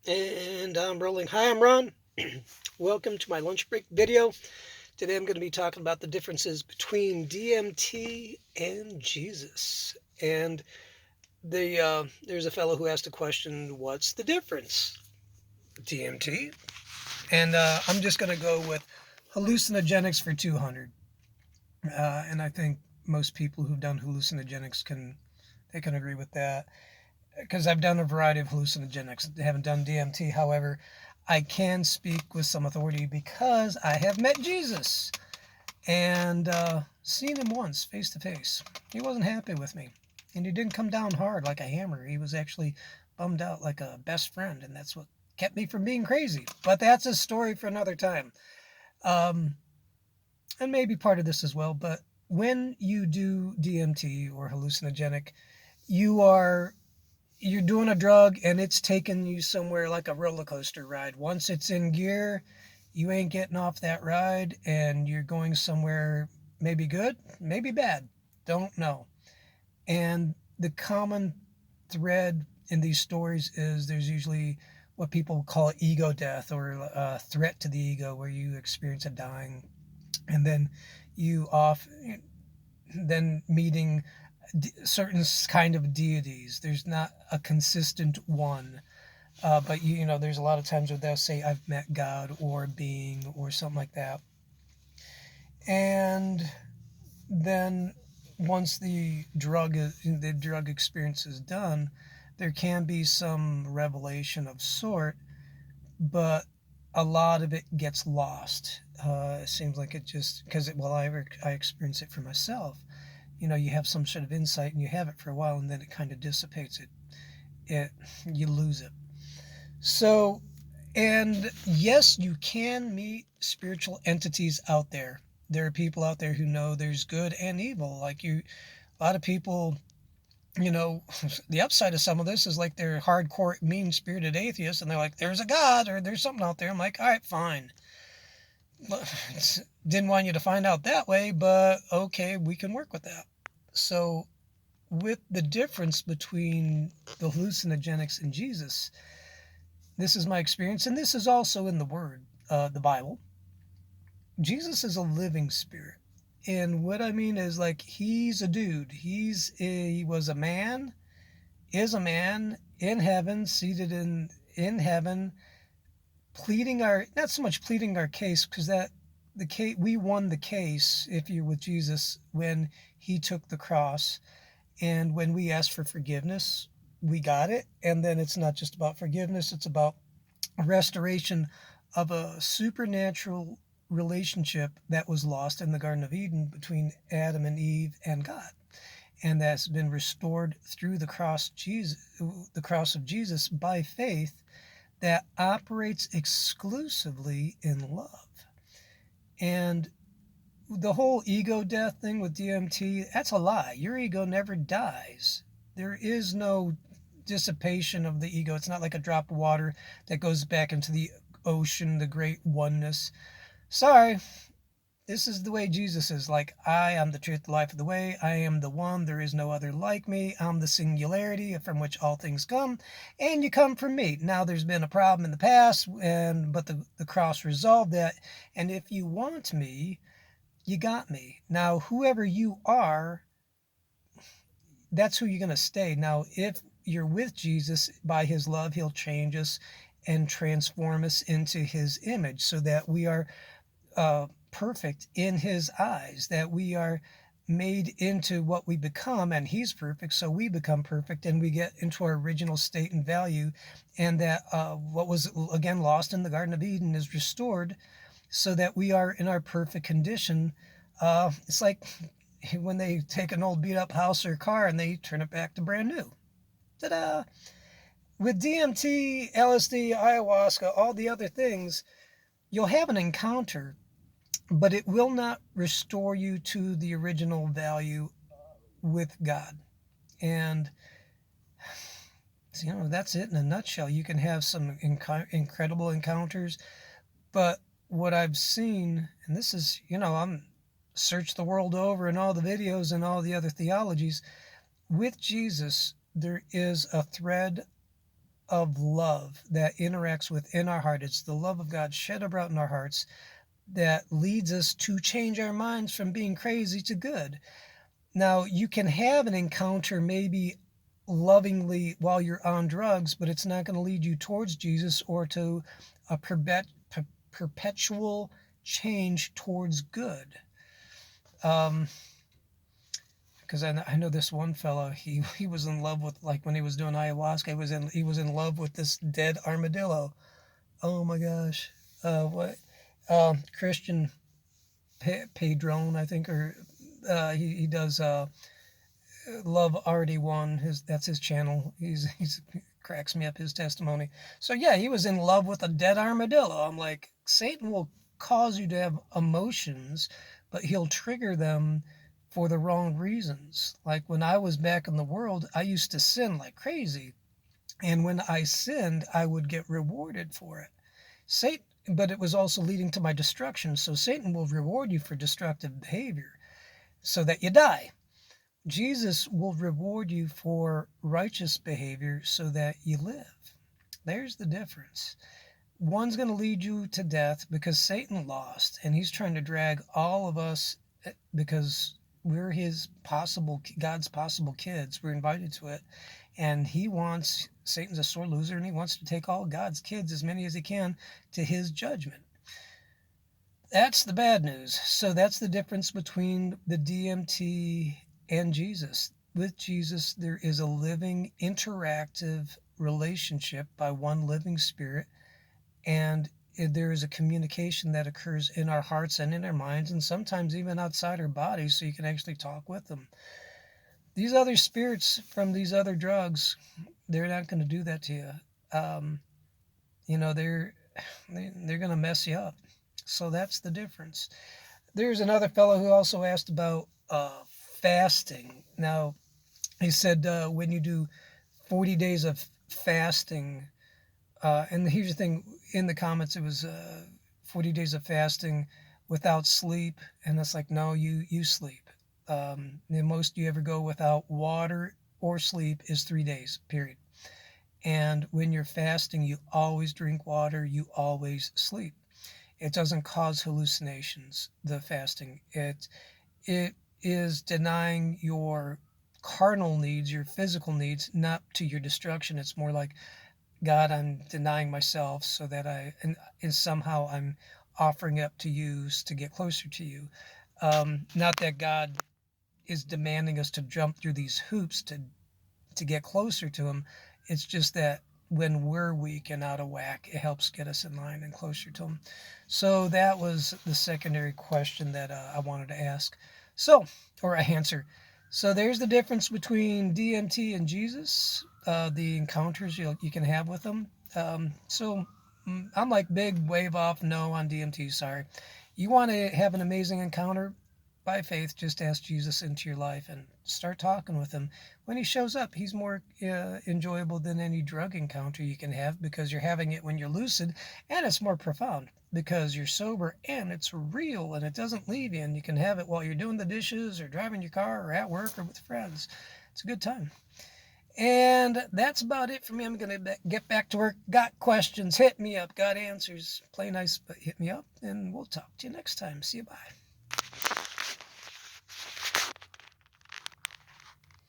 And I'm rolling. Hi, I'm Ron. Welcome to my lunch break video. Today I'm going to be talking about the differences between DMT and Jesus. And there's a fellow who asked a question, what's the difference? DMT. And I'm just going to go with hallucinogenics for 200. And I think most people who've done hallucinogenics can agree with that. Because I've done a variety of hallucinogenics. I haven't done DMT. However, I can speak with some authority because I have met Jesus and seen him once face to face. He wasn't happy with me, and he didn't come down hard like a hammer. He was actually bummed out like a best friend, and that's what kept me from being crazy. But that's a story for another time, um, and maybe part of this as well. But when you do DMT or hallucinogenic, you are you're doing a drug and it's taking you somewhere like a roller coaster ride. Once it's in gear, you ain't getting off that ride and you're going somewhere maybe good, maybe bad. Don't know. And the common thread in these stories is there's usually what people call ego death or a threat to the ego where you experience a dying and then you off then meeting certain kind of deities. There's not a consistent one. But there's a lot of times where they'll say, I've met God or a being or something like that. And then once the drug experience is done, there can be some revelation of sort, but a lot of it gets lost. It seems like it just because I experience it for myself. You have some sort of insight and you have it for a while and then it kind of dissipates. It you lose it. So, and yes, you can meet spiritual entities out there. There are people out there who know there's good and evil. A lot of people, you know, the upside of some of this is like they're hardcore, mean spirited atheists and they're like, there's a God or there's something out there. I'm like, all right, fine. Didn't want you to find out that way, but okay, we can work with that. So, with the difference between the hallucinogenics and Jesus, this is my experience, and this is also in the Word, the Bible. Jesus is a living spirit. And what I mean is, like, he's a dude. He was a man, is a man in heaven, seated in heaven, pleading our not so much pleading our case because that the case we won the case if you're with Jesus when he took the cross and when we asked for forgiveness we got it, and then it's not just about forgiveness, it's about restoration of a supernatural relationship that was lost in the Garden of Eden between Adam and Eve and God, and that's been restored through the cross of Jesus by faith that operates exclusively in love. And the whole ego death thing with DMT, that's a lie. Your ego never dies. There is no dissipation of the ego. It's not like a drop of water that goes back into the ocean, the great oneness. Sorry, this is the way Jesus is. Like, I am the truth, the life, of the way. I am the one. There is no other like me. I'm the singularity from which all things come, and you come from me. Now, there's been a problem in the past, but the cross resolved that. And if you want me, you got me. Now, whoever you are, that's who you're going to stay. Now, if you're with Jesus, by his love, he'll change us and transform us into his image so that we are perfect in his eyes, that we are made into what we become, and he's perfect, so we become perfect and we get into our original state and value, and that what was again lost in the Garden of Eden is restored so that we are in our perfect condition. It's like when they take an old beat up house or car and they turn it back to brand new. Ta-da! With DMT, LSD, ayahuasca, all the other things, you'll have an encounter, but it will not restore you to the original value with God. And that's it in a nutshell. You can have some incredible encounters, but what I've seen, and this is, I'm searched the world over and all the videos and all the other theologies, with Jesus, there is a thread of love that interacts within our heart. It's the love of God shed abroad in our hearts that leads us to change our minds from being crazy to good. Now, you can have an encounter maybe lovingly while you're on drugs, but it's not going to lead you towards Jesus or to a perpetual change towards good. Because I know this one fellow, he was in love with, like, when he was doing ayahuasca, he was in love with this dead armadillo. Oh my gosh, what Christian Padron, I think, or he does Love RD1. That's his channel. He's cracks me up, his testimony. So yeah, he was in love with a dead armadillo. I'm like, Satan will cause you to have emotions, but he'll trigger them for the wrong reasons. Like when I was back in the world, I used to sin like crazy. And when I sinned, I would get rewarded for it. Satan, but it was also leading to my destruction. So Satan will reward you for destructive behavior so that you die. Jesus will reward you for righteous behavior so that you live. There's the difference. One's going to lead you to death because Satan lost, and he's trying to drag all of us because we're God's possible kids. We're invited to it. And Satan's a sore loser, and he wants to take all God's kids, as many as he can, to his judgment. That's the bad news. So that's the difference between the DMT and Jesus. With Jesus, there is a living, interactive relationship by one living spirit, and there is a communication that occurs in our hearts and in our minds, and sometimes even outside our bodies, so you can actually talk with them. These other spirits from these other drugs, they're not going to do that to you. They're going to mess you up. So that's the difference. There's another fellow who also asked about fasting. Now, he said when you do 40 days of fasting, and here's the thing, in the comments it was 40 days of fasting without sleep, and it's like, no, you sleep. The most you ever go without water or sleep is 3 days, period. And when you're fasting, you always drink water, you always sleep. It doesn't cause hallucinations, the fasting. It is denying your carnal needs, your physical needs, not to your destruction. It's more like, God, I'm denying myself so that and somehow I'm offering up to you to get closer to you. Not that God is demanding us to jump through these hoops to get closer to him. It's just that when we're weak and out of whack, it helps get us in line and closer to him. So that was the secondary question that I wanted to ask. Or answer. So there's the difference between DMT and Jesus, the encounters you can have with them. I'm like big wave off no on DMT, sorry. You want to have an amazing encounter? By faith, just ask Jesus into your life and start talking with him. When he shows up, he's more enjoyable than any drug encounter you can have because you're having it when you're lucid, and it's more profound because you're sober and it's real and it doesn't leave you, and you can have it while you're doing the dishes or driving your car or at work or with friends. It's a good time. And that's about it for me. I'm going to get back to work. Got questions, hit me up. Got answers, play nice, but hit me up, and we'll talk to you next time. See you, bye.